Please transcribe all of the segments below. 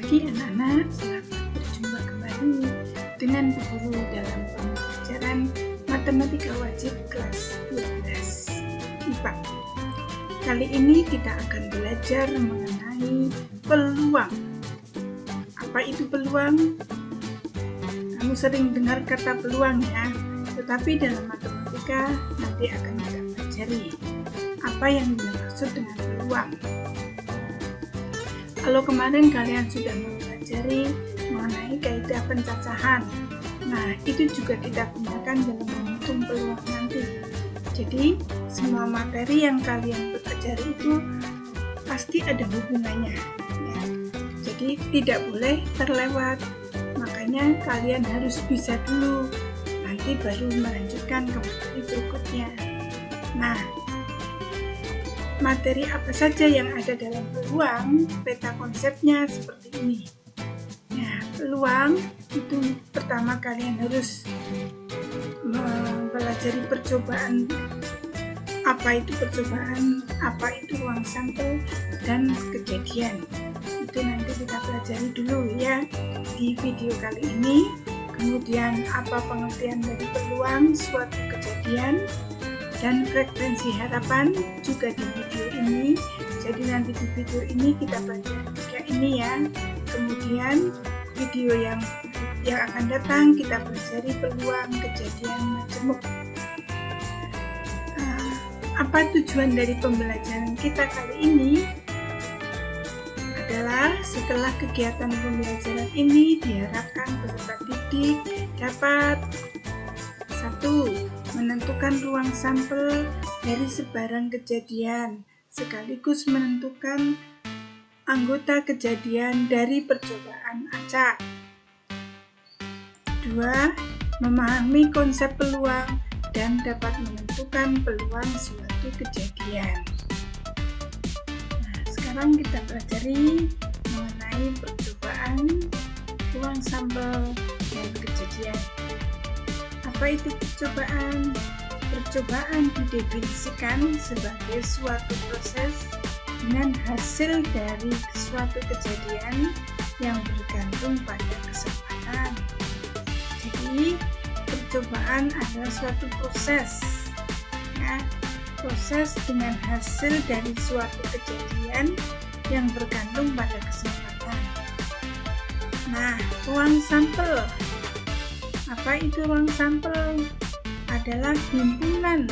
pagi anak-anak, selamat berjumpa kembali dengan Bu Guru dalam pembelajaran Matematika Wajib kelas 12 IPA. Kali ini kita akan belajar mengenai peluang. Apa itu peluang? Kamu sering dengar kata peluang ya, tetapi dalam matematika nanti akan kita pelajari apa yang dimaksud dengan peluang. Kalau kemarin kalian sudah mempelajari mengenai kaidah pencacahan, nah itu juga kita gunakan dalam menghitung peluang nanti. Jadi semua materi yang kalian pelajari itu pasti ada hubungannya ya. Jadi tidak boleh terlewat, makanya kalian harus bisa dulu, nanti baru melanjutkan ke materi berikutnya. Nah, materi apa saja yang ada dalam peluang, peta konsepnya seperti ini. Nah, peluang itu pertama kalian harus mempelajari percobaan. Apa itu percobaan, apa itu ruang sampel, dan kejadian. Itu nanti kita pelajari dulu ya di video kali ini. Kemudian apa pengertian dari peluang, suatu kejadian, dan frekuensi harapan juga di video ini. Jadi nanti di video ini kita pelajari tiga ini ya. Kemudian video yang akan datang kita pelajari peluang, kejadian, majemuk. Apa tujuan dari pembelajaran kita kali ini? Adalah setelah kegiatan pembelajaran ini diharapkan peserta didik dapat 1. Menentukan ruang sampel dari sebarang kejadian, sekaligus menentukan anggota kejadian dari percobaan acak. 2. Memahami konsep peluang dan dapat menentukan peluang suatu kejadian. Nah, sekarang kita pelajari mengenai percobaan, ruang sampel, dan kejadian. Apa itu percobaan? Percobaan didefinisikan sebagai suatu proses dengan hasil dari suatu kejadian yang bergantung pada kesempatan. Jadi, percobaan adalah suatu proses, ya, proses dengan hasil dari suatu kejadian yang bergantung pada kesempatan. Nah, ruang sampel. Apa itu ruang sampel? Adalah himpunan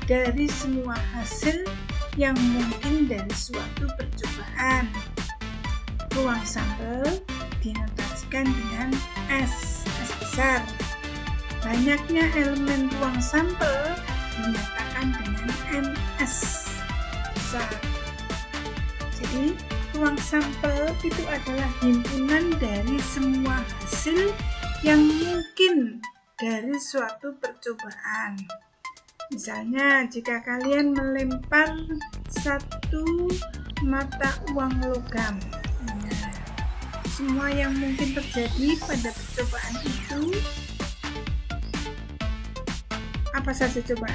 dari semua hasil yang mungkin dari suatu percobaan. Ruang sampel dinotasikan dengan S besar. Banyaknya elemen ruang sampel dinyatakan dengan NS besar. Jadi, ruang sampel itu adalah himpunan dari semua hasil yang mungkin dari suatu percobaan. Misalnya, jika kalian melempar satu mata uang logam, semua yang mungkin terjadi pada percobaan itu apa saja coba?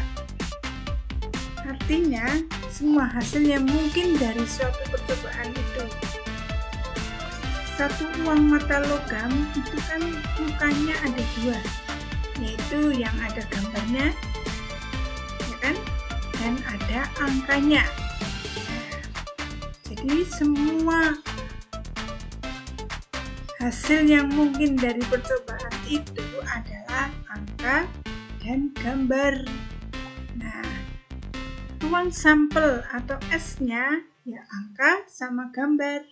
Artinya, semua hasil yang mungkin dari suatu percobaan itu. Satu uang mata logam itu kan mukanya ada dua, yaitu yang ada gambarnya, ya kan? Dan ada angkanya. Jadi semua hasil yang mungkin dari percobaan itu adalah angka dan gambar. Nah, ruang sampel atau S-nya ya angka sama gambar.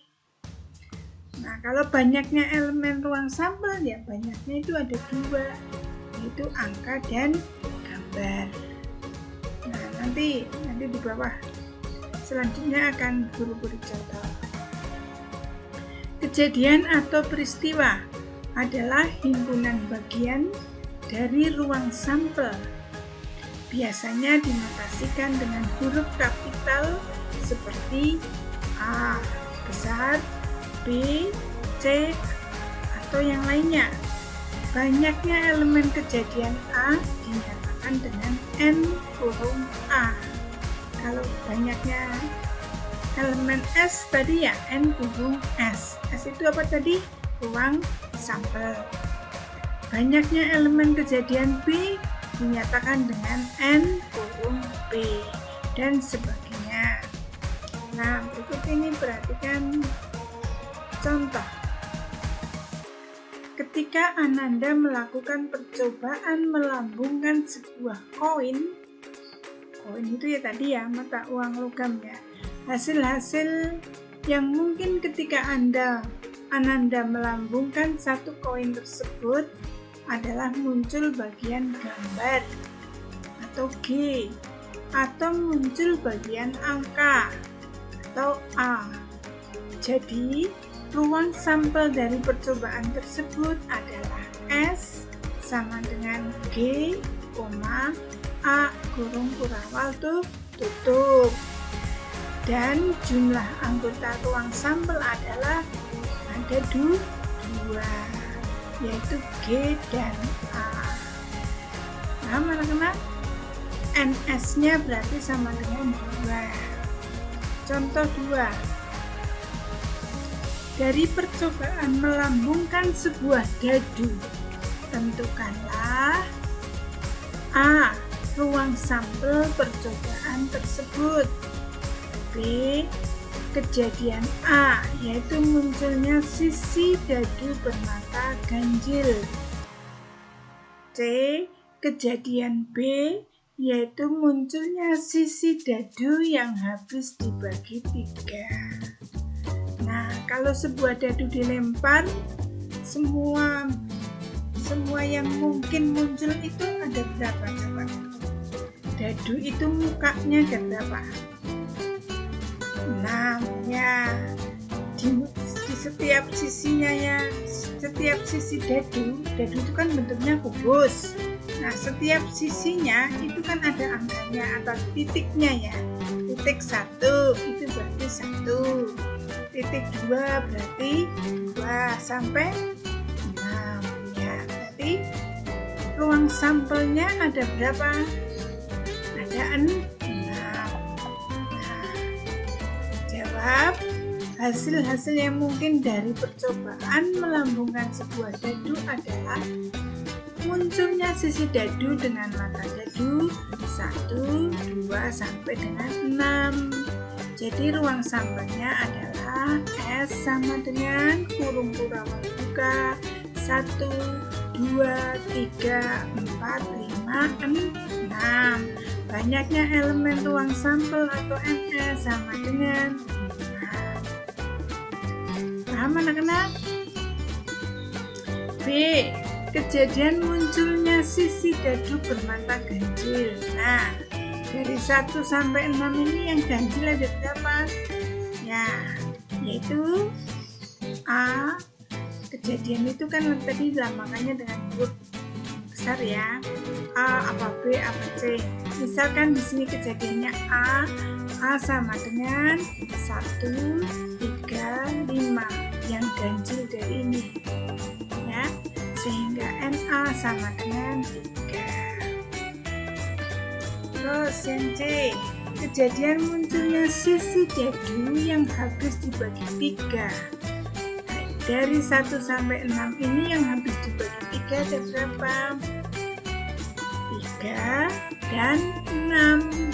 Nah, kalau banyaknya elemen ruang sampel ya banyaknya itu ada dua, yaitu angka dan gambar. Nah, nanti di bawah selanjutnya akan Guru beri contoh. Kejadian atau peristiwa adalah himpunan bagian dari ruang sampel. Biasanya dinotasikan dengan huruf kapital seperti A besar, B, C, atau yang lainnya. Banyaknya elemen kejadian A dinyatakan dengan N huruf A. Kalau banyaknya elemen S tadi ya, N kurung S. S itu apa tadi? Ruang sampel. Banyaknya elemen kejadian B dinyatakan dengan N kurung B dan sebagainya. Nah, berikut ini perhatikan contoh. Ketika Ananda melakukan percobaan melambungkan sebuah koin itu ya tadi ya, mata uang logam ya. Hasil-hasil yang mungkin ketika Ananda melambungkan satu koin tersebut adalah muncul bagian gambar atau G, atau muncul bagian angka atau A. Jadi, ruang sampel dari percobaan tersebut adalah S sama dengan G, A kurung kurawal tutup. Dan jumlah anggota ruang sampel adalah ada dua, yaitu G dan A. Nah, mana NS-nya berarti sama dengan 2. Contoh 2. Dari percobaan melambungkan sebuah dadu, tentukanlah A. Ruang sampel percobaan tersebut. B. Kejadian A, yaitu munculnya sisi dadu bermata ganjil. C. Kejadian B, yaitu munculnya sisi dadu yang habis dibagi 3. Nah, kalau sebuah dadu dilempar, semua yang mungkin muncul itu ada berapa coba? Dadu itu mukanya ada berapa? 6 ya. Di setiap sisinya ya, setiap sisi dadu itu kan bentuknya kubus. Nah, setiap sisinya itu kan ada angkanya atau titiknya ya. Titik 1 itu berarti 1. Titik 2 berarti 2 sampai 6 ya. Berarti ruang sampelnya ada berapa? Ada 6. Nah, jawab. Hasil-hasil yang mungkin dari percobaan melambungkan sebuah dadu adalah munculnya sisi dadu dengan mata dadu 1, 2 sampai dengan 6. Jadi ruang sampelnya adalah S sama dengan kurung kurawal buka 1, 2, 3, 4, 5, 6. Banyaknya elemen ruang sampel atau NS sama dengan 6. Paham anak-anak? B. Kejadian munculnya sisi dadu bermata ganjil. Nah, dari 1 sampai 6 ini yang ganjil ada berapa? Ya, yaitu A. Kejadian itu kan tadi dilambangkannya dengan huruf besar ya. A apa B apa C. Misalkan di sini kejadiannya A sama dengan 1, 3, 5 yang ganjil dari ini ya, sehingga NA sama dengan 3. Terus yang C, kejadian munculnya sisi dadu yang habis dibagi 3. Dari 1 sampai 6 ini yang habis dibagi 3 ada berapa? 3 dan 6.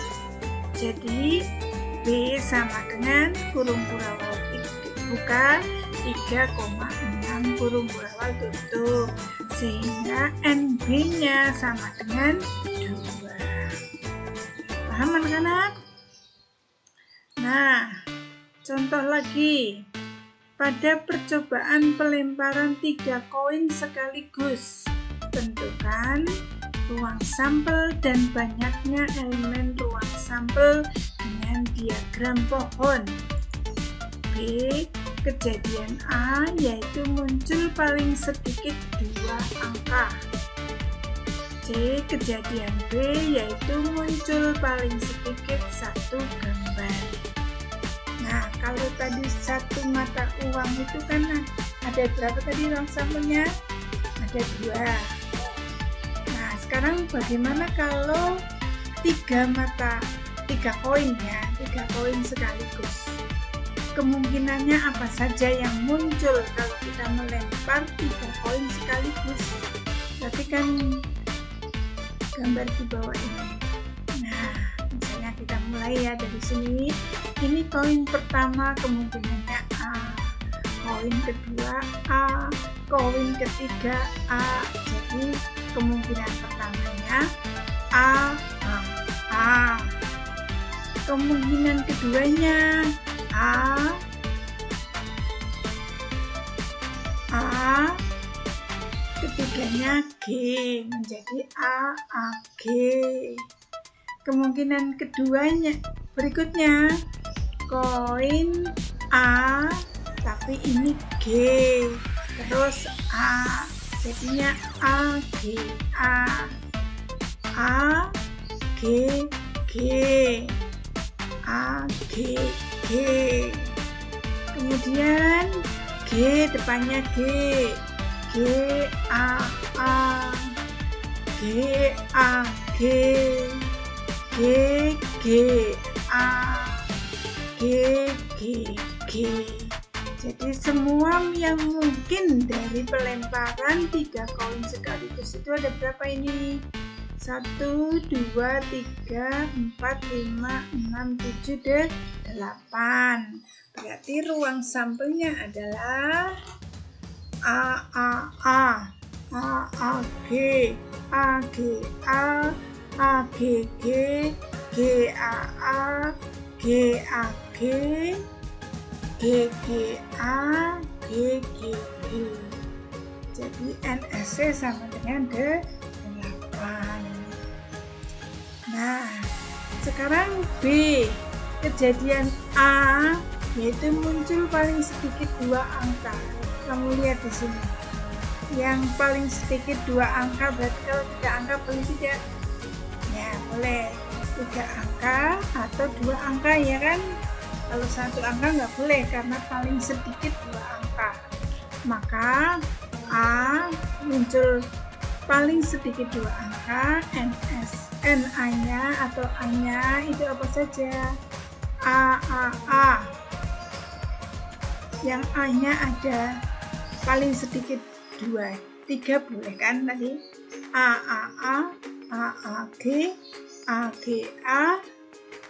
Jadi B sama dengan kurung kurawal buka 3,6 kurung kurawal tutup, sehingga NB-nya sama dengan 2. Paham anak-anak? Nah, contoh lagi. Pada percobaan pelemparan 3 koin sekaligus, tentukan ruang sampel dan banyaknya elemen ruang sampel dengan diagram pohon. B. Kejadian A, yaitu muncul paling sedikit 2 angka. C. Kejadian B, yaitu muncul paling sedikit 1 gambar. Nah, kalau tadi satu mata uang itu kan ada berapa tadi ruang sampelnya? Ada 2. Nah, sekarang bagaimana kalau 3 koin ya, 3 koin sekaligus? kemungkinannya apa saja yang muncul kalau kita melempar 3 koin sekaligus. Perhatikan gambar di bawah ini. Nah, misalnya kita mulai ya dari sini. Ini koin pertama kemungkinannya A, koin kedua A, koin ketiga A. Jadi kemungkinan pertamanya A. Kemungkinan keduanya A, ketiganya G, menjadi G. Kemungkinan keduanya berikutnya koin A, tapi ini G, terus A, jadinya G, G. Kemudian G depannya G, A, G. Jadi semua yang mungkin dari pelemparan 3 koin sekaligus itu ada berapa ini? 1, 2, 3, 4, 5, 6, 7, 8. Berarti ruang sampelnya adalah G, Jadi NSC sama dengan 8. Nah, sekarang B, kejadian A, yaitu muncul paling sedikit 2 angka. Kamu lihat di sini, yang paling sedikit 2 angka, berarti kalau 3 angka boleh tidak? Ya boleh, 3 angka atau 2 angka ya kan? Kalau 1 angka nggak boleh karena paling sedikit 2 angka. Maka A muncul paling sedikit 2 angka, NA-nya atau A-nya itu apa saja? A. Yang A-nya ada paling sedikit 2, 3 boleh kan tadi? AAA, AAG, AGA,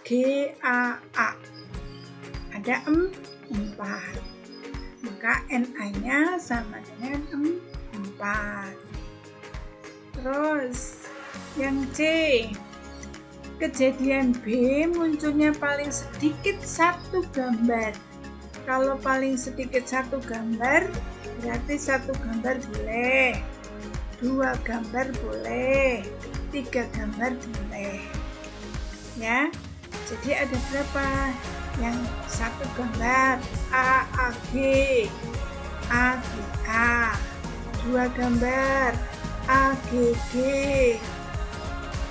GAA. Ada 4. Maka NA-nya sama dengan 4. Terus yang C, kejadian B munculnya paling sedikit 1 gambar. Kalau paling sedikit 1 gambar, berarti 1 gambar boleh, 2 gambar boleh, 3 gambar boleh. Ya, jadi ada berapa? Yang 1 gambar AAG, AGA, 2 gambar AGG,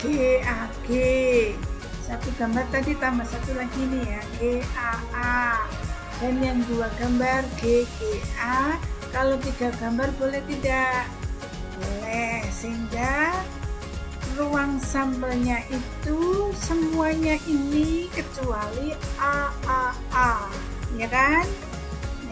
GAG, 1 gambar tadi tambah 1 lagi nih ya, GAA. Dan yang 2 gambar GGA. Kalau 3 gambar boleh tidak? Boleh, sehingga ruang sampelnya itu semuanya ini kecuali AAA, ya kan?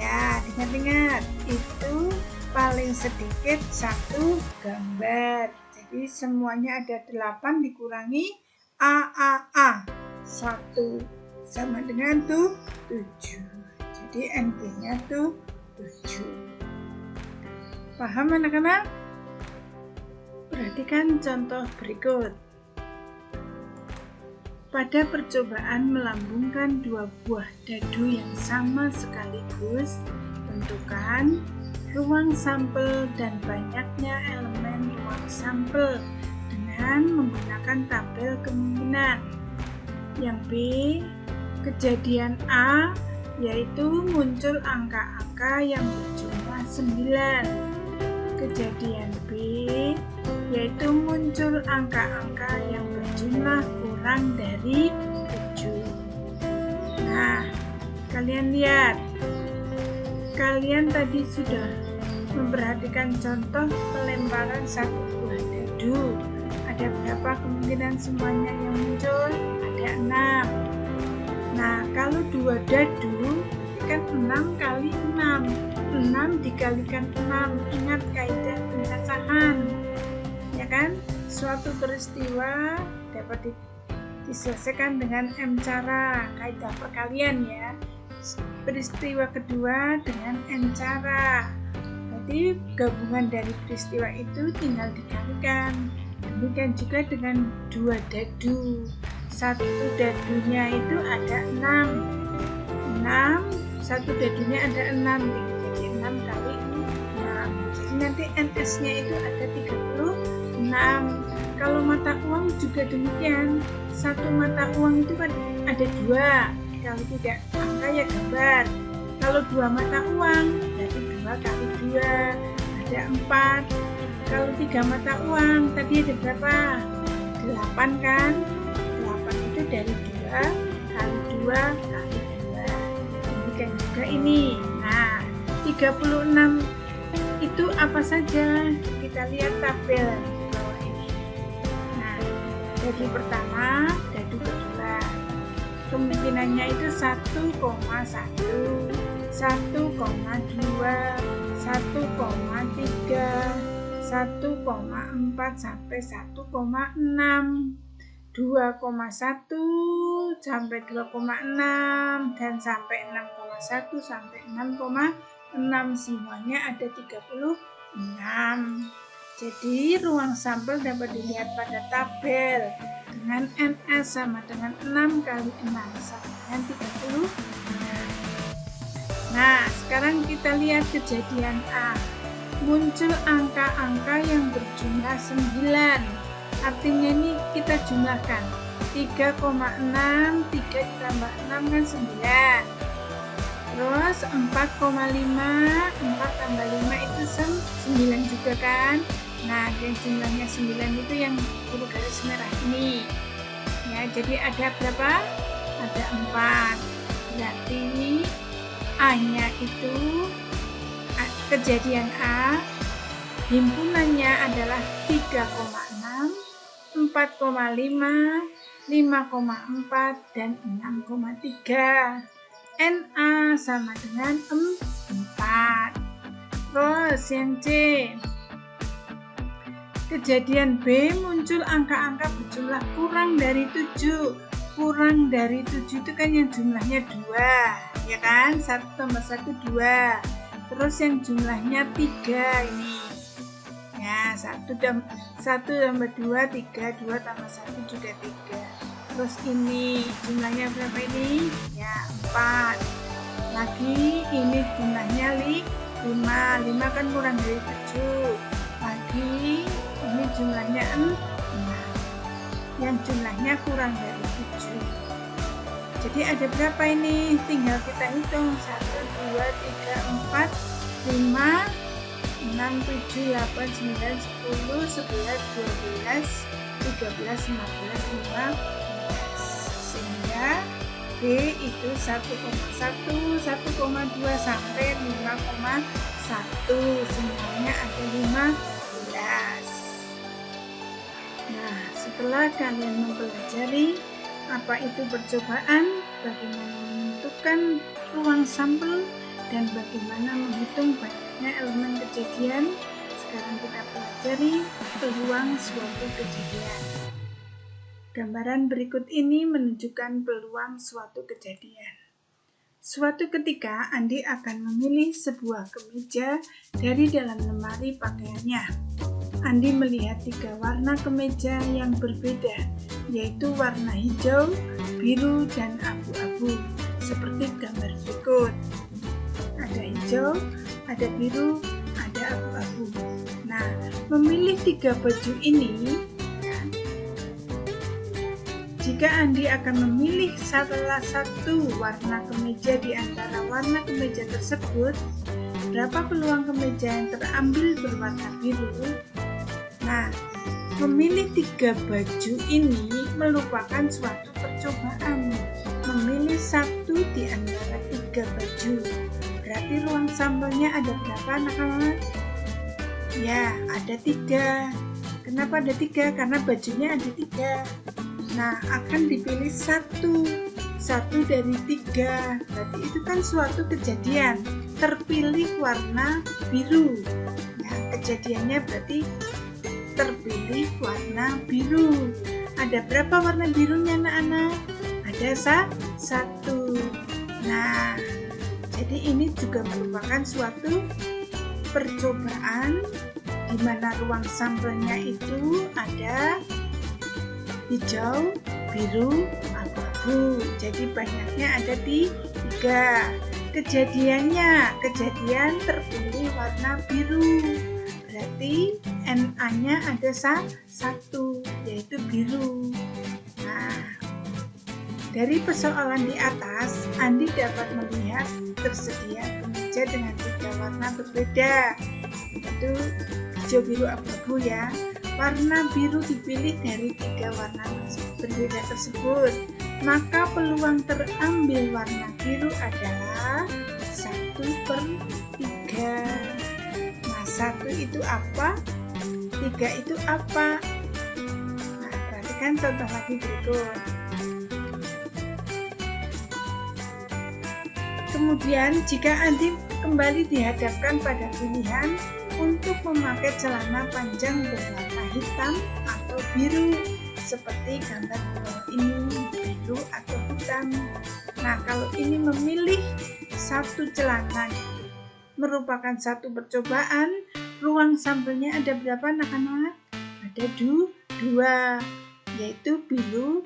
Ya, ingat-ingat, itu paling sedikit 1 gambar. Jadi semuanya ada 8 dikurangi AAA 1 sama dengan 7. Jadi NP-nya 7. Paham anak-anak? Perhatikan contoh berikut. Pada percobaan melambungkan 2 buah dadu yang sama sekaligus, tentukan ruang sampel dan banyaknya elemen ruang sampel dengan menggunakan tabel kemungkinan. Yang B, kejadian A, yaitu muncul angka-angka yang berjumlah 9. Kejadian B, yaitu muncul angka-angka yang berjumlah kurang dari 7. Nah, kalian lihat, kalian tadi sudah memperhatikan contoh pelemparan 1 buah dadu. Ada berapa kemungkinan semuanya yang muncul? Ada 6. Nah, kalau 2 dadu kan 6 kali 6. 6 dikalikan 6. Ingat kaidah pencacahan. Ya kan? Suatu peristiwa dapat diselesaikan dengan M cara, kaidah perkalian ya. Peristiwa kedua dengan N cara. Berarti gabungan dari peristiwa itu tinggal dikalikan. Demikian juga dengan 2 dadu. 1 dadunya itu ada 6. 1 dadunya ada 6, jadi 6 kali 6. Jadi nanti NS-nya itu ada 36. Kalau mata uang juga demikian. 1 mata uang itu kan ada 2. Kalau tidak angka ya gambar. Kalau 2 mata uang berarti 2 kali 2 ada 4. Kalau 3 mata uang tadi ada berapa? 8 kan? 8 itu dari 2 kali 2 kali 2. Demikian juga ini. Nah, 36 itu apa saja? Kita lihat tabel di bawah ini. Nah, dadu pertama, dadu kedua. Kemungkinannya itu 1,1, 1,2, 1,3, 1,4 sampai 1,6, 2,1 sampai 2,6 dan sampai 6,1 sampai 6,6, semuanya ada 36. Jadi ruang sampel dapat dilihat pada tabel dengan NS sama dengan 6 kali 6 sama dengan 36. Nah, sekarang kita lihat kejadian A. Muncul angka-angka yang berjumlah 9. Artinya ini kita jumlahkan. 3,6, 3 ditambah 6 kan 9. Terus 4,5, 4 tambah 5 itu 9 juga kan. Nah, yang jumlahnya 9 itu yang huruf garis merah ini. Ya, jadi ada berapa? Ada 4. Berarti A-nya itu kejadian A, himpunannya adalah 3,6, 4,5, 5,4, dan 6,3. NA sama dengan 4. Terus yang C, kejadian B, muncul angka-angka berjumlah kurang dari 7. Kurang dari 7 itu kan yang jumlahnya 2, ya kan? 1 tambah 1, 2. Terus yang jumlahnya 3 ini. Ya, 1 tambah 2, 3, 2 tambah 1 juga 3. Terus ini jumlahnya berapa ini? Ya, 4. Lagi ini jumlahnya 5. 5 kan kurang dari 7. Lagi ini jumlahnya 6. Yang jumlahnya kurang dari 7. Jadi ada berapa ini? Tinggal kita hitung. 1, 2, 3, 4, 5, 6, 7, 8, 9, 10, 11, 12, 13, 14, 15. Sehingga B itu 1,1, 1,2 sampai 5,1. Semuanya ada 15. Nah, setelah kalian mempelajari apa itu percobaan, bagaimana menentukan ruang sampel, dan bagaimana menghitung banyaknya elemen kejadian, sekarang kita pelajari peluang suatu kejadian. Gambaran berikut ini menunjukkan peluang suatu kejadian. Suatu ketika, Andi akan memilih sebuah kemeja dari dalam lemari pakaiannya. Andi melihat 3 warna kemeja yang berbeda, yaitu warna hijau, biru, dan abu-abu, seperti gambar berikut. Ada hijau, ada biru, ada abu-abu. Nah, memilih 3 baju ini, jika Andi akan memilih salah satu warna kemeja di antara warna kemeja tersebut, berapa peluang kemeja yang terambil berwarna biru? Nah, memilih 3 baju ini merupakan suatu percobaan. Memilih satu di antara 3 baju. Berarti ruang sampelnya ada berapa, anak-anak? Ya, ada 3. Kenapa ada 3? Karena bajunya ada 3. Nah, akan dipilih satu 1 dari 3. Berarti itu kan suatu kejadian, terpilih warna biru. Nah, kejadiannya berarti terpilih warna biru. Ada berapa warna birunya anak-anak? Ada 1. Nah, jadi ini juga merupakan suatu percobaan di mana ruang sampelnya itu ada hijau, biru, abu-abu. Jadi banyaknya ada di 3. Kejadian terpilih warna biru. Berarti Na-nya ada 1, yaitu biru. Nah, dari persoalan di atas, Andi dapat melihat tersedia kemeja dengan 3 warna berbeda, yaitu hijau, biru, abu-abu ya. Warna biru dipilih dari 3 warna berbeda tersebut, maka peluang terambil warna biru adalah 1/3. Nah, 1 itu apa? 3 itu apa? Nah, perhatikan contoh lagi berikut. Kemudian, jika Andi kembali dihadapkan pada pilihan untuk memakai celana panjang berwarna hitam atau biru, seperti gambar di bawah ini, biru atau hitam. Nah, kalau ini memilih satu celana merupakan satu percobaan, ruang sampelnya ada berapa anak-anak? Ada 2, yaitu biru,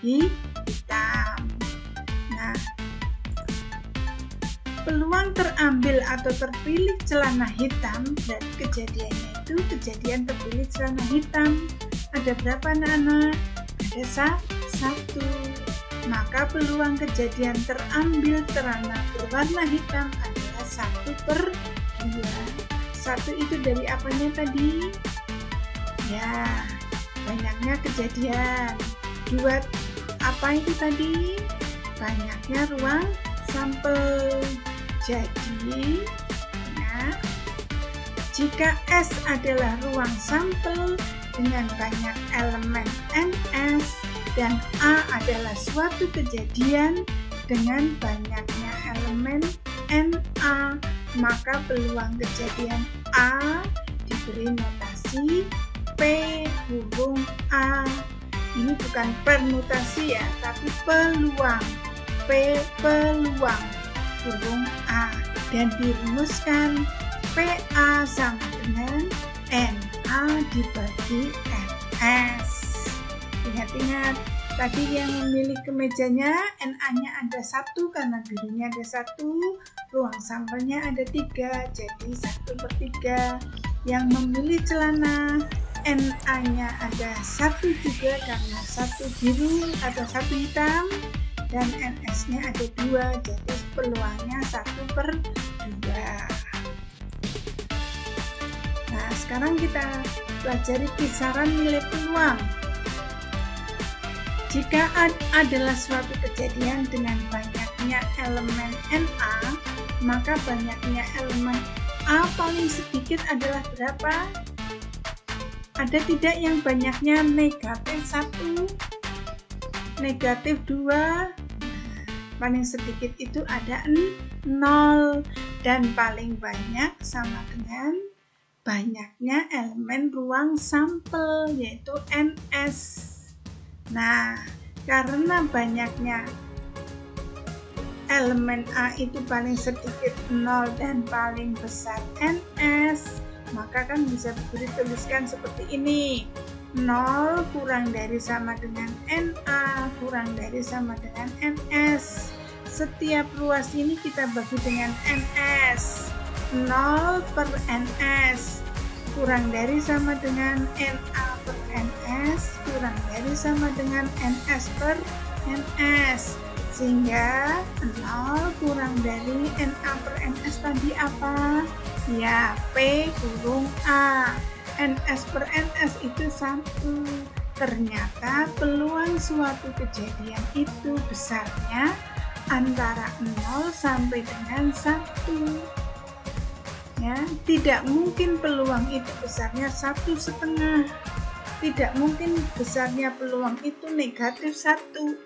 hitam. Nah, peluang terambil atau terpilih celana hitam, dan kejadiannya itu kejadian terpilih celana hitam. Ada berapa anak-anak? Ada 1. Maka peluang kejadian terambil celana berwarna hitam adalah 1/2. 1 itu dari apanya tadi? Ya, banyaknya kejadian. 2 apa itu tadi? Banyaknya ruang sampel. Jadi, ya, jika S adalah ruang sampel dengan banyak elemen NS dan A adalah suatu kejadian dengan banyaknya elemen NA, maka peluang kejadian A diberi notasi P/A. Ini bukan permutasi ya, tapi peluang. Peluang huruf A, dan dirumuskan PA sama dengan NA dibagi NS. Ingat-ingat, tadi yang memilih kemejanya NA-nya ada 1 karena birunya ada 1, ruang sampelnya ada 3, jadi 1/3. Yang memilih celana NA-nya ada 1 juga karena 1 biru atau 1 hitam, dan NS-nya ada 2, jadi peluangnya 1/2. Nah, sekarang kita pelajari kisaran nilai peluang. Jika A adalah suatu kejadian dengan banyaknya elemen NA, maka banyaknya elemen A paling sedikit adalah berapa? Ada tidak yang banyaknya negatif 1? Negatif 2, paling sedikit itu ada 0, dan paling banyak sama dengan banyaknya elemen ruang sampel, yaitu NS. Nah, karena banyaknya elemen A itu paling sedikit 0 dan paling besar NS, maka kan bisa dituliskan seperti ini. 0 kurang dari sama dengan NA kurang dari sama dengan NS. Setiap ruas ini kita bagi dengan NS. 0/NS kurang dari sama dengan NA/NS kurang dari sama dengan NS/NS. Sehingga 0 kurang dari NA/NS tadi apa? Ya, P/A. NS/NS itu 1. Ternyata peluang suatu kejadian itu besarnya antara 0 sampai dengan 1. Ya, tidak mungkin peluang itu besarnya 1,5. Tidak mungkin besarnya peluang itu negatif 1.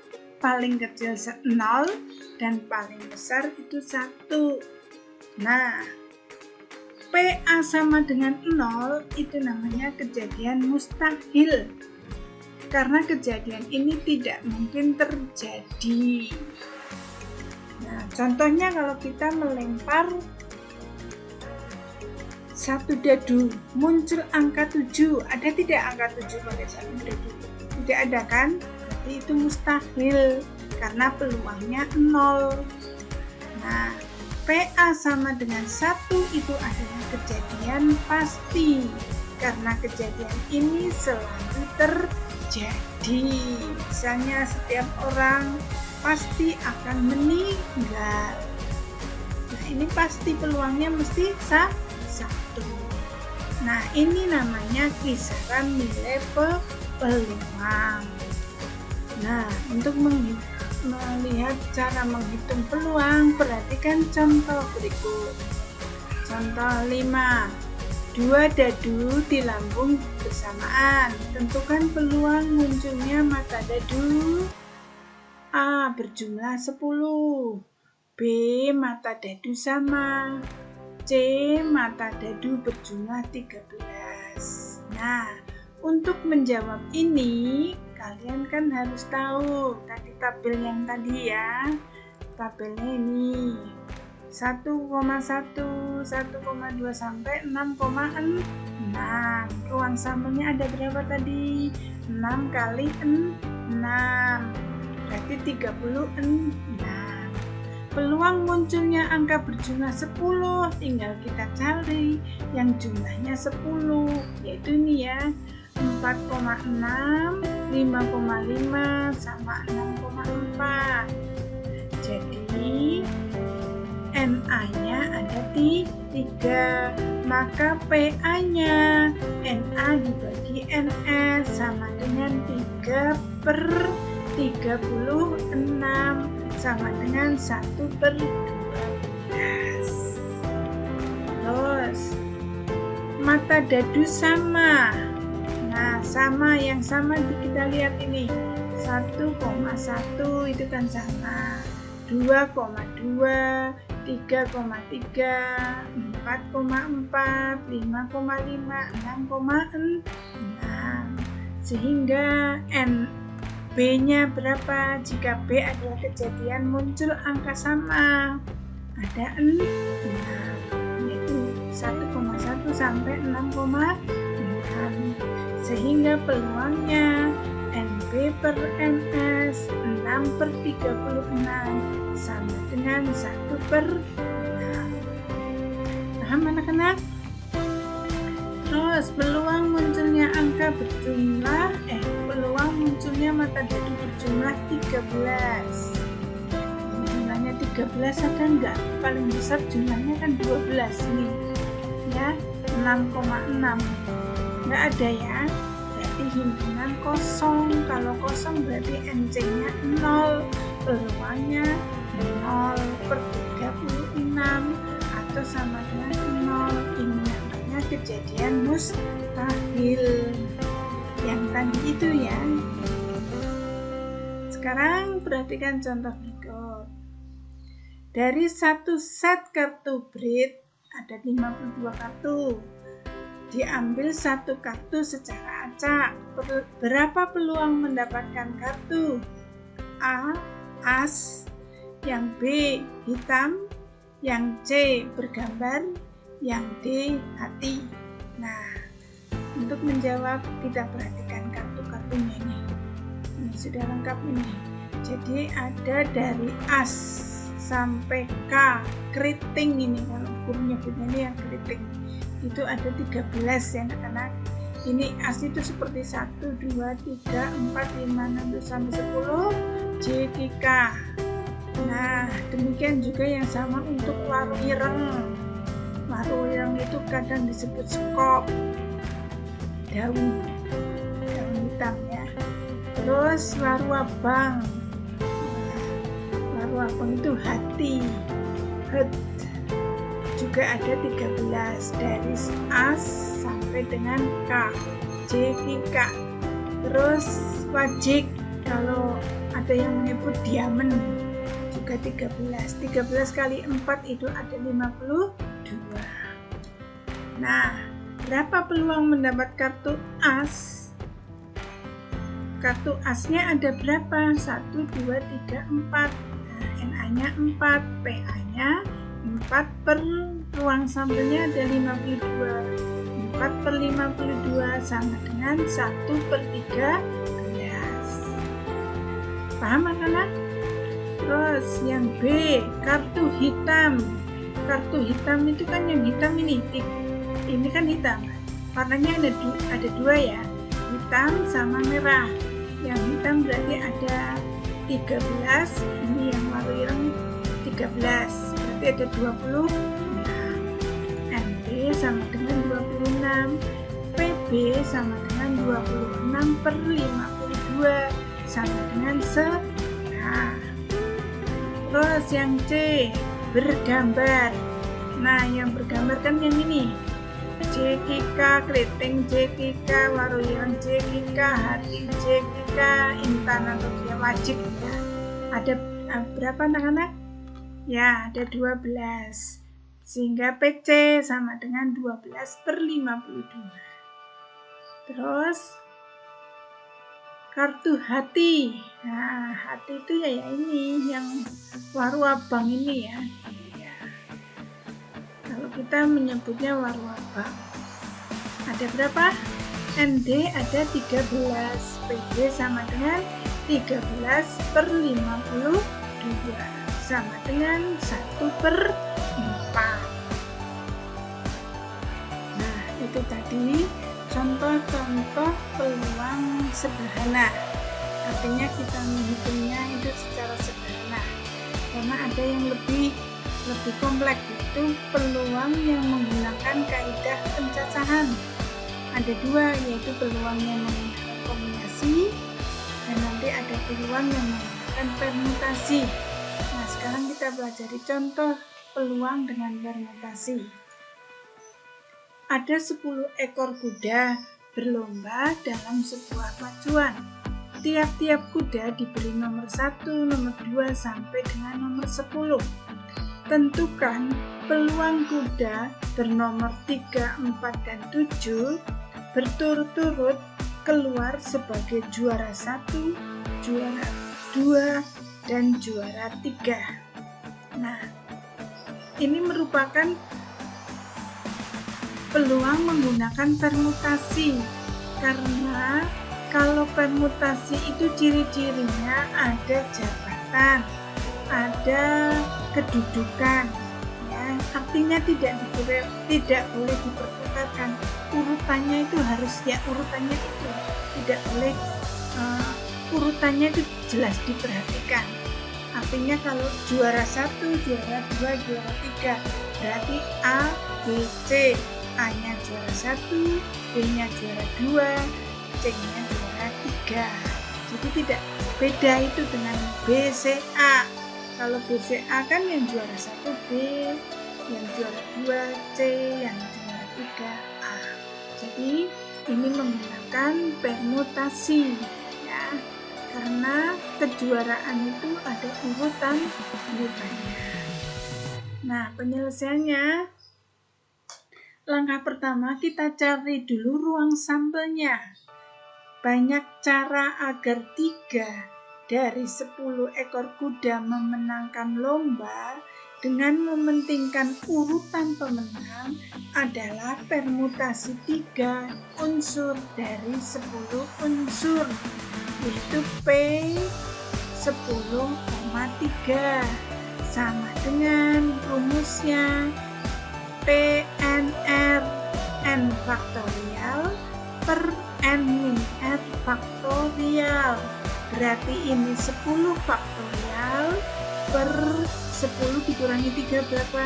paling kecil 0 dan paling besar itu 1. Nah, PA sama dengan 0 itu namanya kejadian mustahil. Karena kejadian ini tidak mungkin terjadi. Nah, contohnya kalau kita melempar satu dadu, muncul angka 7. Ada tidak angka 7 pada satu dadu? Tidak ada kan? Berarti itu mustahil karena peluangnya 0. Nah, PA sama dengan 1 itu adalah kejadian pasti karena kejadian ini selalu terjadi. Misalnya setiap orang pasti akan meninggal. Nah, ini pasti peluangnya mesti 1. Nah, ini namanya kisaran nilai peluang. Nah, untuk melihat cara menghitung peluang, perhatikan contoh berikut. Contoh 5. 2 dadu di lambung bersamaan. Tentukan peluang munculnya mata dadu. A berjumlah 10. B mata dadu sama. C mata dadu berjumlah 13. Nah, untuk menjawab ini kalian kan harus tahu tadi tabel yang tadi ya. Tabelnya ini 1,1, 1,2 sampai 6,6. Ruang sampelnya ada berapa tadi? 6 kali 6. Berarti 36. Peluang munculnya angka berjumlah 10 tinggal kita cari yang jumlahnya 10, yaitu ini ya, 4,6, 5,5 sama 6,4. Jadi NA-nya ada di 3, maka PA-nya NA dibagi NS sama dengan 3/36 sama dengan 1/12. Terus mata dadu sama. Nah, sama, yang sama kita lihat ini 1,1 itu kan sama, 2,2, 3,3, 4,4, 5,5, 6,6. Sehingga B-nya berapa? Jika B adalah kejadian muncul angka sama, ada 6, yaitu 1,1 sampai 6,6. Sehingga peluangnya NB per NS 6/36 sama dengan 1/6. Paham anak-anak? Terus peluang munculnya angka berjumlah peluang munculnya mata dadu berjumlah 13. Jumlahnya 13 ada enggak? Paling besar jumlahnya kan 12 nih. Ya, 6,6. Enggak ada ya. Berarti himpunan kosong. Kalau kosong berarti NC-nya 0. Peluangnya 0/36 atau sama dengan 0. Ini namanya kejadian mustahil. Yang tadi itu ya. Sekarang perhatikan contoh berikut. Dari satu set kartu BRID ada 52 kartu. Diambil satu kartu secara acak. Berapa peluang mendapatkan kartu? A, as, yang B, hitam, yang C, bergambar, yang D, hati. Nah, untuk menjawab kita perhatikan kartu-kartunya ini. Ini sudah lengkap ini. Jadi ada dari as sampai K, keriting ini kalau guru nyebutnya ini yang keriting. Itu ada 13 ya anak-anak. Ini as itu seperti 1, 2, 3, 4, 5, 6 sampai 10 J, K. Nah, demikian juga yang sama untuk warung ireng. Warung ireng itu kadang disebut skop. Daun hitam ya. Terus waru abang itu hati, juga ada 13 dari as sampai dengan K, J, K. Terus wajik, kalau ada yang menyebut diamond juga 13. 13 kali 4 itu ada 52. Nah, berapa peluang mendapat kartu as? Kartu asnya ada berapa? 1, 2, 3, 4. Nah, NA-nya 4, PA-nya 4 per ruang sampelnya ada 52. 4 per 52 sama dengan 1 per 13. Paham anak-anak? Terus yang B, kartu hitam. Kartu hitam itu kan yang hitam ini kan hitam. Warnanya ada dua ya, hitam sama merah. Yang hitam berarti ada 13, ini yang warna ireng 13, berarti ada 20. NB sama dengan 26, PB sama dengan 26 per 52 sama dengan 11. Terus yang C, bergambar. Nah, yang bergambar kan yang ini, JKK, keriting JKK, waruyang JKK, hati JKK, intan atau dia wajib ya. Ada berapa anak-anak? Ya, ada 12. Sehingga PC sama dengan 12 per 52. Terus kartu hati. Nah, hati itu ya ini yang waru abang ini ya. Kalau kita menyebutnya waru abang. Ada berapa? ND ada 13, PB sama dengan 13 per 52 sama dengan 1 per 4. Nah, itu tadi contoh-contoh peluang sederhana. Artinya kita menghitungnya itu secara sederhana. Karena ada yang lebih kompleks, yaitu peluang yang menggunakan kaidah pencacahan. Ada dua, yaitu peluang yang menggunakan kombinasi dan nanti ada peluang yang menggunakan permutasi. Nah, sekarang kita pelajari contoh peluang dengan permutasi. Ada 10 ekor kuda berlomba dalam sebuah pacuan. Tiap-tiap kuda diberi nomor 1, nomor 2 sampai dengan nomor 10. Tentukan peluang kuda bernomor 3, 4, dan 7 berturut-turut keluar sebagai juara 1, juara 2, dan juara 3. Nah, ini merupakan peluang menggunakan permutasi, karena kalau permutasi itu ciri-cirinya ada jabatan, ada kedudukan, ya, artinya tidak boleh dipertukarkan. Urutannya itu harus urutannya itu tidak boleh, urutannya itu jelas diperhatikan. Artinya kalau juara 1, juara 2, juara 3 berarti A, B, C. A-nya juara 1, B-nya juara 2, C-nya juara 3. Jadi tidak beda itu dengan BCA. Kalau BCA kan yang juara 1 B, yang juara 2 C, yang juara 3 A. Jadi ini menggunakan permutasi ya, karena kejuaraan itu ada urutannya. Nah, penyelesaiannya, langkah pertama kita cari dulu ruang sampelnya. Banyak cara agar 3 dari 10 ekor kuda memenangkan lomba dengan mementingkan urutan pemenang adalah permutasi 3 unsur dari 10 unsur, yaitu P 10,3 sama dengan rumusnya PNR N faktorial per N min R faktorial. Berarti ini 10 faktorial per 10 dikurangi 3 berapa?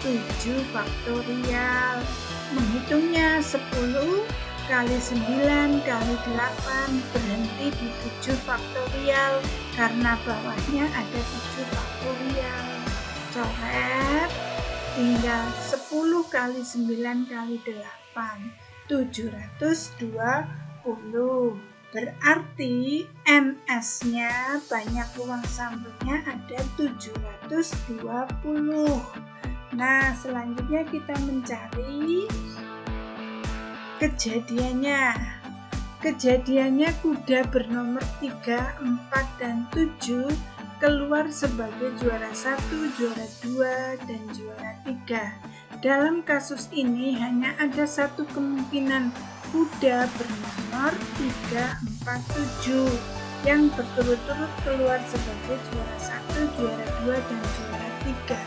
7 faktorial. Menghitungnya 10 kali 9 kali 8 berhenti di 7 faktorial karena bawahnya ada 7 faktorial. Coret, tinggal 10 kali 9 kali 8, 720. Berarti NS-nya banyak ruang sampelnya ada 720. Nah, selanjutnya kita mencari kejadiannya. Kejadiannya kuda bernomor 3, 4, dan 7 keluar sebagai juara 1, juara 2, dan juara 3. Dalam kasus ini hanya ada satu kemungkinan kuda bernomor 3, 4, 7 yang berturut-turut keluar sebagai juara 1, juara 2, dan juara 3.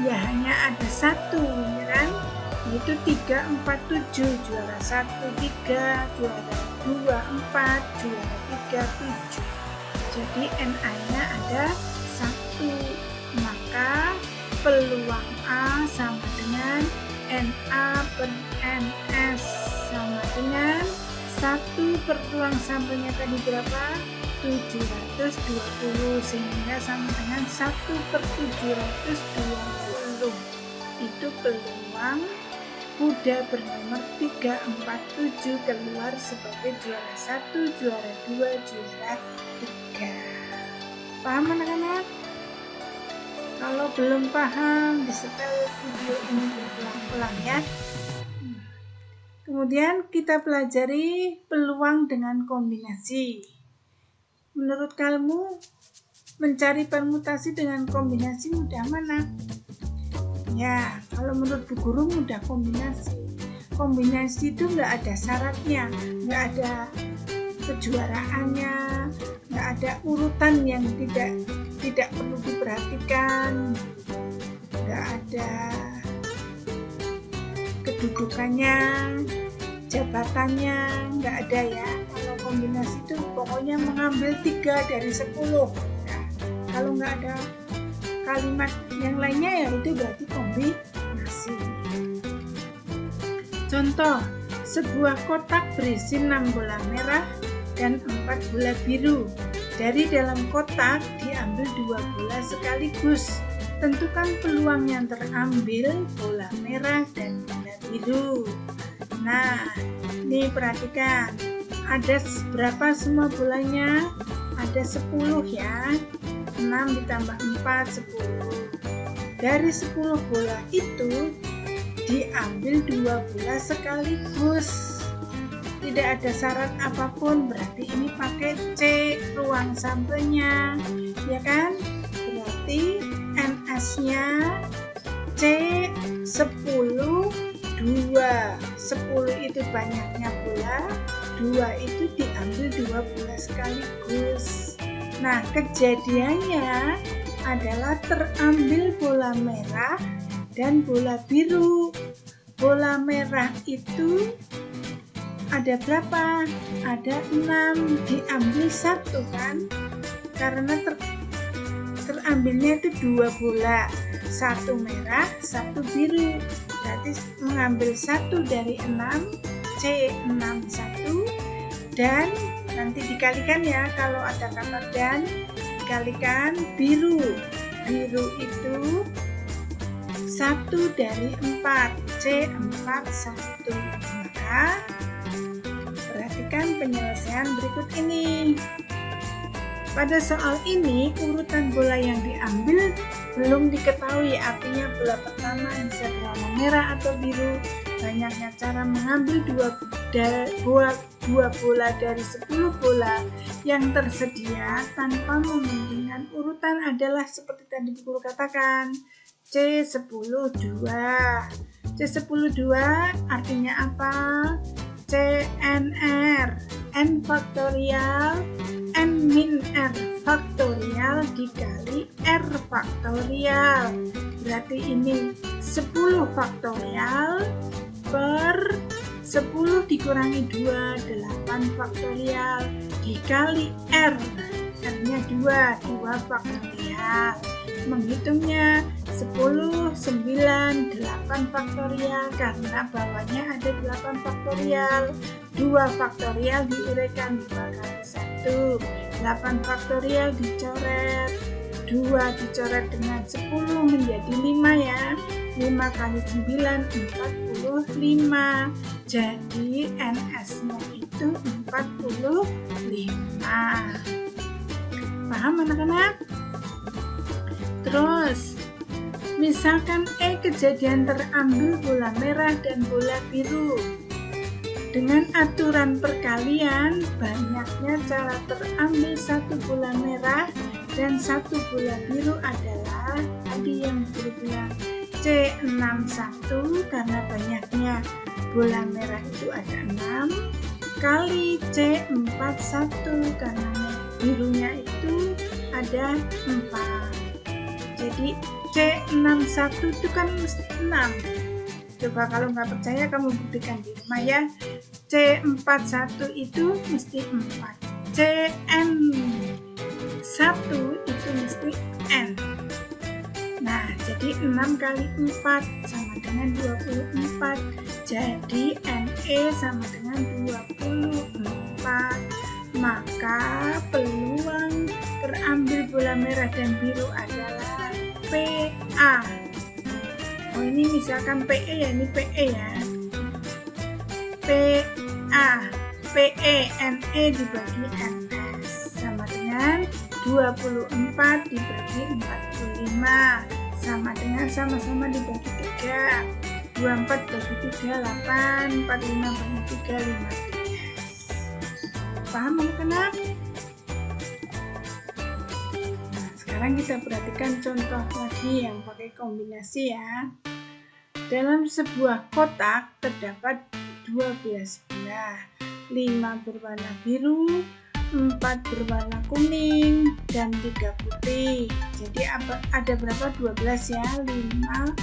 Ya, hanya ada satu, ya kan? Yaitu 3, 4, 7, juara 1, 3, juara 2, 4, juara 3, 7. Jadi NA-nya ada 1, maka peluang A sama dengan NA per NS sama dengan 1 per ruang sampelnya tadi berapa? 720, sehingga sama dengan 1 per 720. Itu peluang kuda bernomor 3, 4, 7 keluar sebagai juara 1, juara 2, juara 3. Paham anak-anak? Kalau belum paham, disetel video ini berulang-ulang ya. Kemudian kita pelajari peluang dengan kombinasi. Menurut kamu, mencari permutasi dengan kombinasi mudah mana? Ya, kalau menurut Bu Guru mudah kombinasi. Kombinasi itu nggak ada syaratnya, nggak ada kejuaraannya, nggak ada urutan yang tidak perlu diperhatikan, nggak ada kedudukannya, jabatannya, nggak ada ya. Kalau kombinasi itu pokoknya mengambil 3 dari 10. Nah, kalau nggak ada kalimat yang lainnya ya itu berarti kombinasi. Contoh, sebuah kotak berisi 6 bola merah dan 4 bola biru. Dari dalam kotak diambil 2 bola sekaligus. Tentukan peluang yang terambil bola merah dan bola biru. Nah, ini perhatikan. Ada berapa semua bolanya? Ada 10 ya. 6 ditambah 4, 10. Dari 10 bola itu diambil 2 bola sekaligus. Tidak ada syarat apapun, berarti ini pakai C ruang sampelnya, ya kan? Berarti NS-nya C 10, 2. 10 itu banyaknya bola, 2 itu diambil 2 bola sekaligus. Nah, kejadiannya adalah terambil bola merah dan bola biru. Bola merah itu ada berapa? Ada 6, diambil 1 kan? Karena terambilnya itu 2 bola, 1 merah, 1 biru. Berarti mengambil 1 dari 6, C 6, 1, dan nanti dikalikan ya, kalau ada kata dan dikalikan biru. Biru itu 1 dari 4, C 4, 1. Maka perhatikan penyelesaian berikut ini. Pada soal ini, urutan bola yang diambil belum diketahui, artinya bola pertama bisa berwarna merah atau biru. Banyaknya cara mengambil dua bola dari 10 bola yang tersedia tanpa mementingkan urutan adalah seperti tadi Bu Guru katakan, C10 2. C10 2 artinya apa? CNR, N faktorial, N min R faktorial dikali R faktorial. Berarti ini 10 faktorial per 10 dikurangi 2, 8 faktorial dikali R. R-nya 2 faktorial. Menghitungnya 10, 9, 8 faktorial karena bawahnya ada 8 faktorial. 2 faktorial diuraikan 2 kali 1. 8 faktorial dicoret. 2 dicoret dengan 10 menjadi 5 ya. 5 kali 9, 45. Jadi NS-nya itu itu 45. Paham anak-anak? Terus misalkan kejadian terambil bola merah dan bola biru. Dengan aturan perkalian, banyaknya cara terambil satu bola merah dan satu bola biru adalah tadi yang berbilang C61 karena banyaknya bola merah itu ada 6 kali C41 karena birunya itu ada 4. Jadi C61 itu kan mesti 6. Coba kalau nggak percaya kamu buktikan di rumah ya. C41 itu mesti 4. CN1 itu mesti N. Nah, jadi 6 kali 4 sama dengan 24. Jadi NE sama dengan 24. Maka peluang terambil bola merah dan biru adalah PA. Oh, ini misalkan PE ya, ini PE ya. PA, PE, NE dibagi NS sama dengan 24 dibagi 45 sama dengan sama-sama dibagi 3. 24 bagi 3, 8, 45 bagi 3, 15. Paham anak-anak? Nah, sekarang kita perhatikan contoh lagi yang pakai kombinasi ya. Dalam sebuah kotak terdapat 12 bola, 5 berwarna biru, 4 berwarna kuning, dan 3 putih. Jadi ada berapa? 12 ya, 5,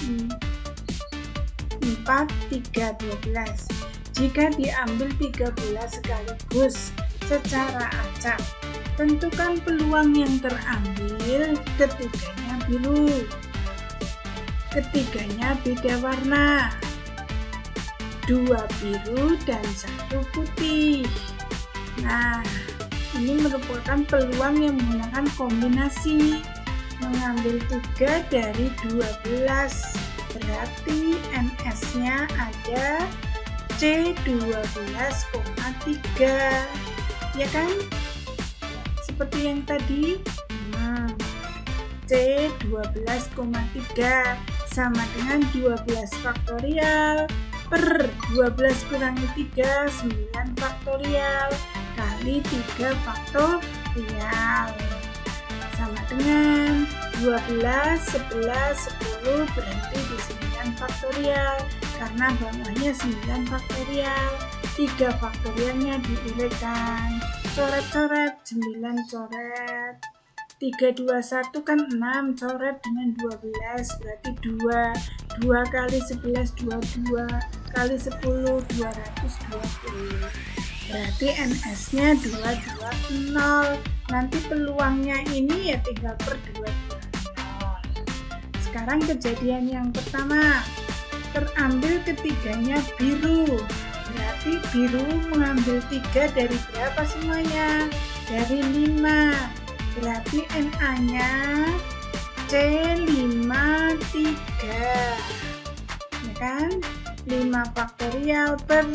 4, 3, 12. Jika diambil 3 bola sekaligus secara acak, tentukan peluang yang terambil. Ketiganya biru, ketiganya beda warna, 2 biru dan 1 putih. Nah, ini merupakan peluang yang menggunakan kombinasi. Mengambil 3 dari 12, berarti NS-nya ada C12,3, ya kan? Seperti yang tadi, C12,3 sama dengan 12 faktorial per 12 kurangi 3, 9 faktorial kali 3 faktorial sama dengan 12, 11, 10 berhenti di 9 faktorial karena bawahnya 9 faktorial. 3 faktorialnya diuraikan, coret-coret, 9 coret, 3, 2, 1 kan 6, coret dengan 12 berarti 2 kali 11, 22 kali 10, 220. Berarti NS-nya 220. Nanti peluangnya ini ya tinggal per 220. Sekarang kejadian yang pertama, terambil ketiganya biru. Berarti biru mengambil 3 dari berapa semuanya? Dari 5. Berarti NA-nya C53. Ya kan? 5 faktorial per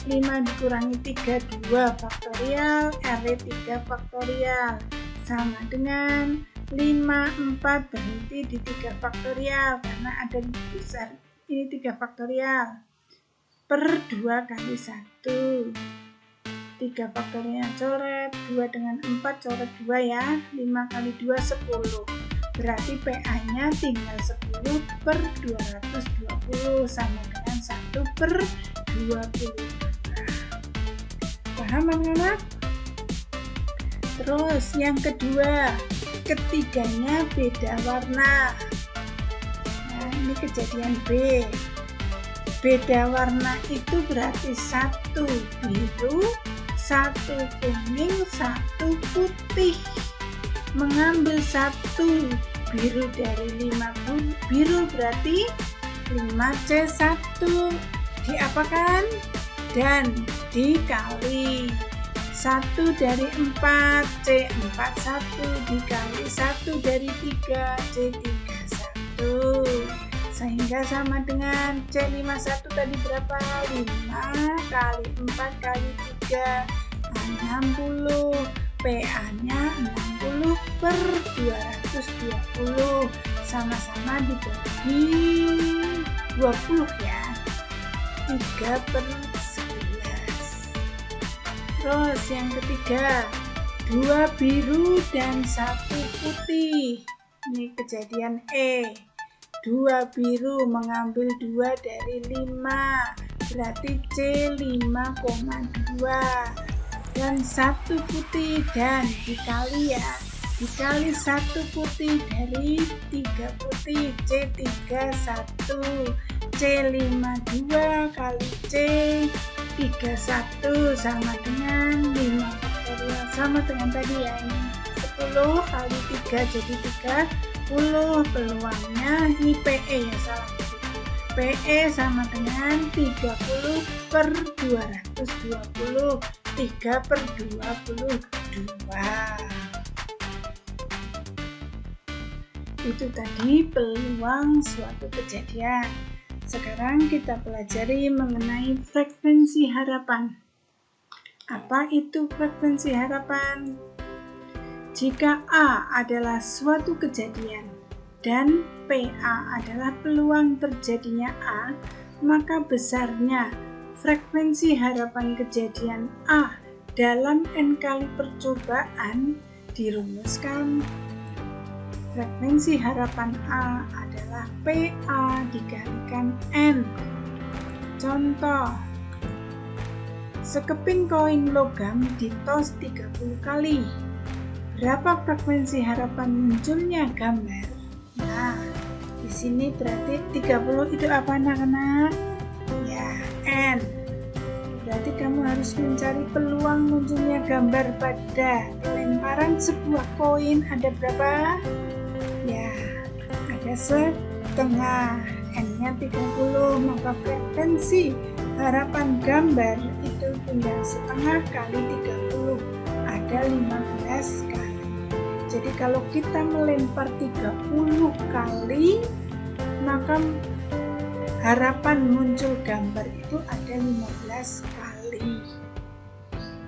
5 dikurangi 3, 2 faktorial, R 3 faktorial sama dengan 5, 4 berhenti di 3 faktorial karena ada di besar ini 3 faktorial per 2 kali 1, 3 faktorialnya coret, 2 dengan 4 coret 2 ya, 5 kali 2 10, berarti PA-nya tinggal 10 per 220 sama dengan 1 per 20. Paham anak-anak? Terus yang kedua, ketiganya beda warna. Nah, ini kejadian B. Beda warna itu berarti 1 biru, 1 kuning, 1 putih. Mengambil 1 biru dari 5 biru berarti 5C1 diapakan? Dan dikali 1 dari 4 C41 dikali 1 dari 3 C31 sehingga sama dengan C51 tadi berapa? 5 kali 4 kali 3, 60, PA-nya 60 per 220, sama-sama dibagi 20 ya, 3 per 11. Terus yang ketiga, 2 biru dan 1 putih. Ini kejadian E. 2 biru mengambil 2 dari 5, berarti C 5,2, dan 1 putih, dan dikali ya, dikali 1 putih dari 3 putih, C 31, C 52 kali C 31 sama dengan 5 faktorial, sama dengan tadi ya, ini 10 kali 3 jadi 30, peluangnya ini PE ya, salah, PE sama dengan 30 per 220, 3 per 22. Itu tadi peluang suatu kejadian. Sekarang kita pelajari mengenai frekuensi harapan. Apa itu frekuensi harapan? Jika A adalah suatu kejadian dan PA adalah peluang terjadinya A, maka besarnya frekuensi harapan kejadian A dalam N kali percobaan dirumuskan. Frekuensi harapan A adalah PA dikalikan N. Contoh, sekeping koin logam ditos 30 kali. Berapa frekuensi harapan munculnya gambar? Nah, di sini berarti 30 itu apa anak-anak? Ya, N. Berarti kamu harus mencari peluang munculnya gambar pada pelemparan sebuah koin ada berapa? Ya, ada setengah. N-nya 30, maka frekuensi harapan gambar itu tinggal setengah kali 30, ada 15 kali. Jadi kalau kita melempar 30 kali, maka harapan muncul gambar itu ada 15 kali.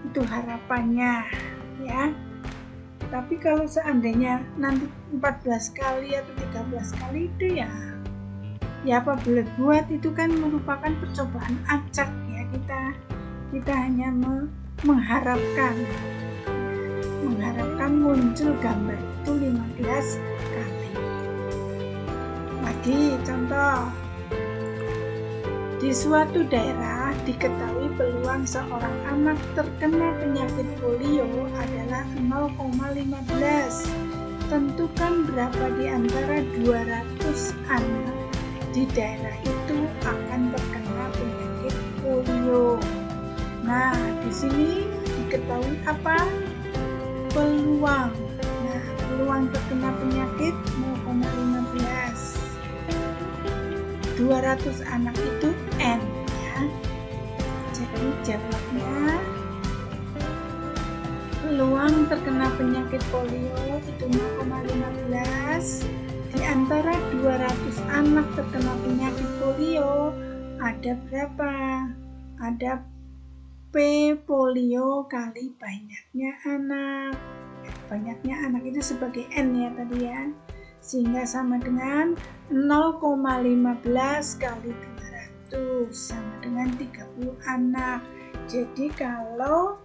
Itu harapannya ya. Tapi kalau seandainya nanti 14 kali atau 13 kali itu ya apa boleh buat, itu kan merupakan percobaan acak ya, kita hanya mengharapkan muncul gambar itu 15 kali. Lagi contoh, di suatu daerah diketahui peluang seorang anak terkena penyakit polio adalah 0,15. Tentukan berapa di antara 200 anak di daerah itu akan terkena penyakit polio. Nah, di sini diketahui apa? Peluang. Nah, peluang terkena penyakit 0,15. 200 anak itu N ya. Jadi jawabnya peluang terkena penyakit polio itu 0,15. Di antara 200 anak terkena penyakit polio ada berapa? Ada P polio kali banyaknya anak. Banyaknya anak itu sebagai N ya tadi ya. Sehingga sama dengan 0,15 kali 200 sama dengan 30 anak. Jadi kalau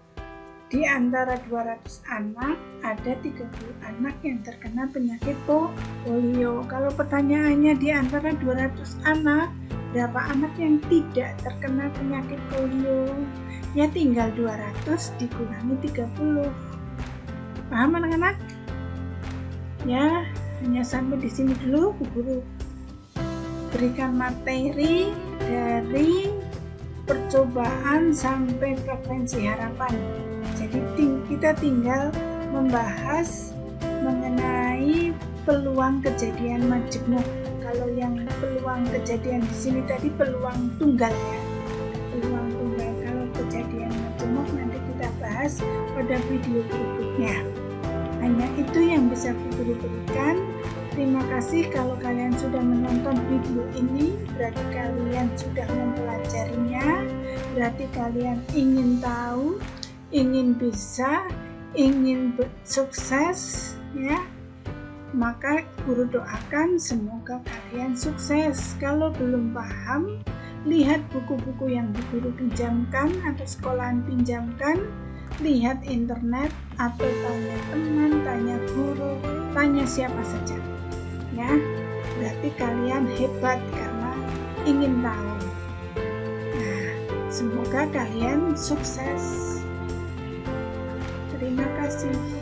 di antara 200 anak ada 30 anak yang terkena penyakit polio. Kalau pertanyaannya di antara 200 anak berapa anak yang tidak terkena penyakit polio? Ya tinggal 200 dikurangi 30. Paham anak-anak? Ya, hanya sampai di sini dulu Bu Guru berikan materi dari percobaan sampai frekuensi harapan. Jadi kita tinggal membahas mengenai peluang kejadian majemuk. Kalau yang peluang kejadian di sini tadi peluang tunggal ya. Peluang tunggal. Kalau kejadian majemuk nanti kita bahas pada video berikutnya. Hanya itu yang bisa Bu Guru berikan. Terima kasih kalau kalian sudah menonton video ini, berarti kalian sudah mempelajarinya, berarti kalian ingin tahu, ingin bisa, ingin sukses, ya. Maka guru doakan semoga kalian sukses. Kalau belum paham, lihat buku-buku yang guru pinjamkan atau sekolahan pinjamkan, lihat internet atau tanya teman, tanya guru, tanya siapa saja. Ya, berarti kalian hebat karena ingin tahu. Nah, semoga kalian sukses. Terima kasih.